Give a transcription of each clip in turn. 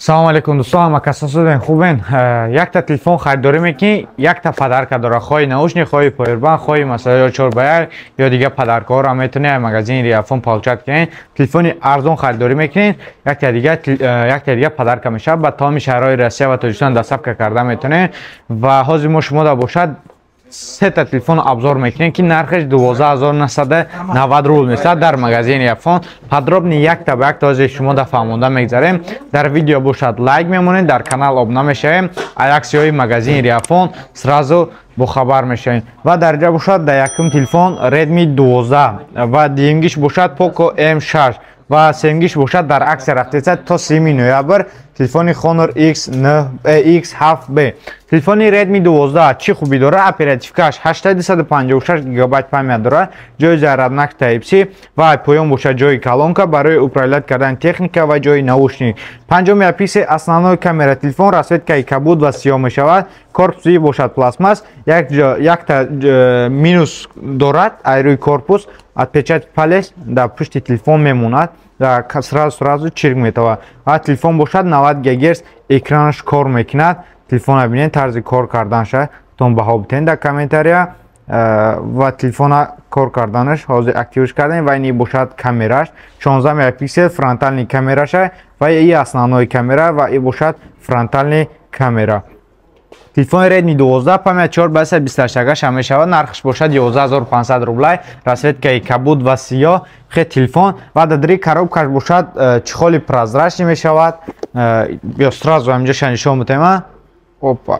салом алейкум дӯстон, ҳама касо шудем хубен. Якта телефон харидорӣ мекунӣ, якта подарка дора, хоҳи наушник, хоҳи повербанк, хоҳи масалан 4x1 ё дигар подаркаҳоро метавонед магазини Риафон получат кунед. Телефони арзон харидорӣ мекунед, якта дигар подарка мешавад. Ба тамоми шаҳрҳои Россия ва Тоҷикистон доставка карда метавонед. Ва ҳозир мо шумода бошад сета телефон обзор мекунем ки нархаш 12990 рубл мешавад дар магазини Риафон. Подробни якта ба якта ҳозир шумо да фаҳмонда мегзарем. Дар видео бошад лайк мемонед, дар канал обуна мешавем, аксияҳои магазини Риафон сразу бохабар мешавем. Ва дар ҷа бошад дар якум телефон Redmi 12 ва дуюмгиш бошад Poco M6 ва сеюмгиш бошад дар аксия рафтеса то 3 ноябр телефони Honor X7B. Телефони Redmi 12 чӣ хубӣ дорад? Оперативкаш 856 гигабайт памят дорад, ҷои заряднак Type-C ва поён бошад ҷои колонка барои управлят кардани техника ва ҷои наушник. 5 мегапиксел основной камера телефон, расветкаи кабуд ва сиёҳ мешавад. Корпуси бошад пластмасс, якта минус дорад айрӯи корпус, отпечатки палец дар пушти телефон мемонад. Сразу чирк метавад. Ва телефон бошад 90 ГГц, экранаш кор мекунад. Телефона бинед тарзи кор карданша тон баҳо битен дар комментария. Ва телефона кор карданаш ҳозир активш кардем. Ва ин бошад камераш 16 мегапиксел фронтальни камераша ва ин основной камера ва ин бошад фронтальни камера. Телефони Redmi 12 памят 4/28 мешавад, нархаш бошад 11500 рублай, расветкаи кабуд ва сиёҳ, хе телефон ва дар дри коробкаш бошад чихоли прозрачный мешавад. Ё сразу ҳамҷаша нишон метавонам. Опа.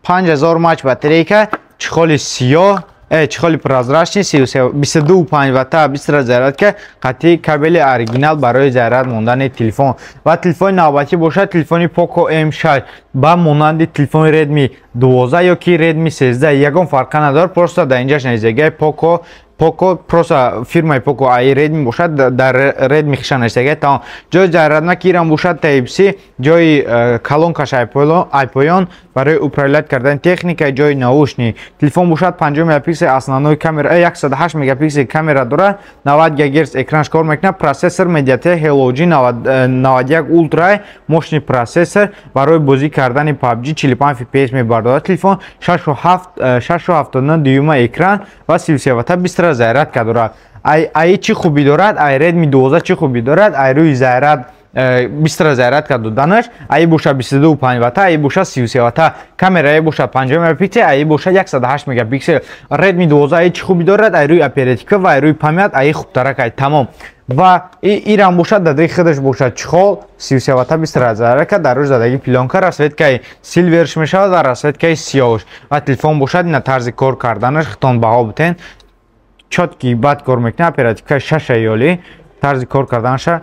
5000 мАч батарейка, чихоли сиёҳ, чихоли прозрачный, 22.5 Вт бистра зарядка, қатъи кабели оригинал барои заряд мондани телефон. Ва телефони навбатӣ бошад телефони Poco M6 ба монанди телефони Redmi 12 ё ки Redmi 13. Ягон фарқа надорад, просто дар инҷаш нависагаи Poco просто фирмаи Poco аи Redmi бошад, дар Redmi хиша нависагаи тамом. Ҷои заряднаки ирам бошад Type-C, ҷои колонкаш айпоён барои управлят кардани техника, ҷои наушник. Телефон бошад 5 мегапиксел основной камера, 108 мегапиксел камера дорад, 90 ГГц экранаш кор мекунад. Процессор Mediatek Helio G91 Ultra, мощный процессор барои бозӣ кардани PUBG 45 FPS мебардорад. Телефон 6.79 дюйма экран ва 33 Вт бистра зарядка дорад. Ай чӣ хубӣ дорад? Ай Redmi 12 чӣ хубӣ дорад? Ай рӯи заряд бистра зарядка доданаш, ай бошад 22.5 Вт, ай бошад 33 Вт. Камера ай бошад 5 мегапиксел, ай бошад 108 мегапиксел. Redmi 12 ай чӣ хубӣ дорад? Ай рӯи оперативка ва ай рӯи памят ай хубтарак ай тамом. Ва ирам бошад дар дри худаш бошад чихол 33 Вт бистра зарядка, дар рӯи задаги пленка, расветкаи силверш мешавад ва расветкаи сиёҳш. Ва телефон бошад ина тарзи кор карданаш хитон баҳо битен. Чотки бад кор мекунад, оперативка 6 ёли, тарзи кор карданаша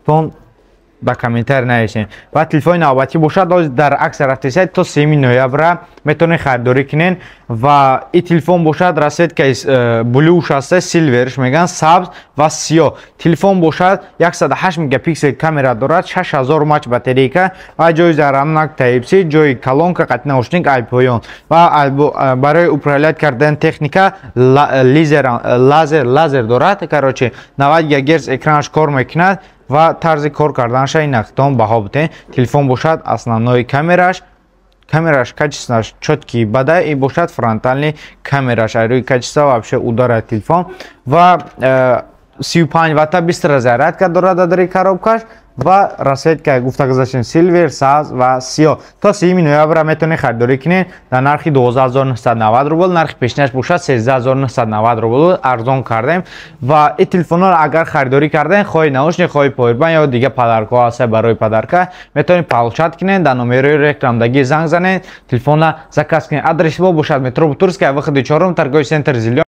тон ба комментарий нависен. Ва телефони навбатӣ бошад дар аксия рафтеса то 3 ноябр метавонед харидорӣ кунед. Ва ин телефон бошад расветкаи блюш аста, силверш меган, сабз ва сиёҳ. Телефон бошад 108 мегапиксел камера дорад, 6000 мАч батарейка ва ҷои заряднак Type-C, ҷои колонка, қатъи наушник, айпоён ва барои управлят кардани техника лазер дорад. Короче 90 ГГц экранаш кор мекунад ва тарзи кор карданаша инахтон баҳо битен. Телефон бошад основной камераш качестваш чётки бада и бошад фронтальный камераш айрӯи качества вообще ударад телефон ва 35 Вт бистра зарядка дорад дар дри коробкаш ва расветка гуфта гузаштем силвер, сабз ва сиёҳ. То 3 ноябр метавонед харидорӣ кунед дар нархи 12990 рубл. Нархи пешниаш бошад 13990 рубл. Арзон кардем ва ин телефонро агар харидорӣ кардем, хоҳи наушник, хоҳи повербанк ё дигар подаркҳо аст барои подарка, метавонед получат кунед, дар номерои рекламдагӣ занг занед, телефонро заказ кунед. Адреси мо бошад метро Бутурская, выходи 4, торговый центр Зелёный.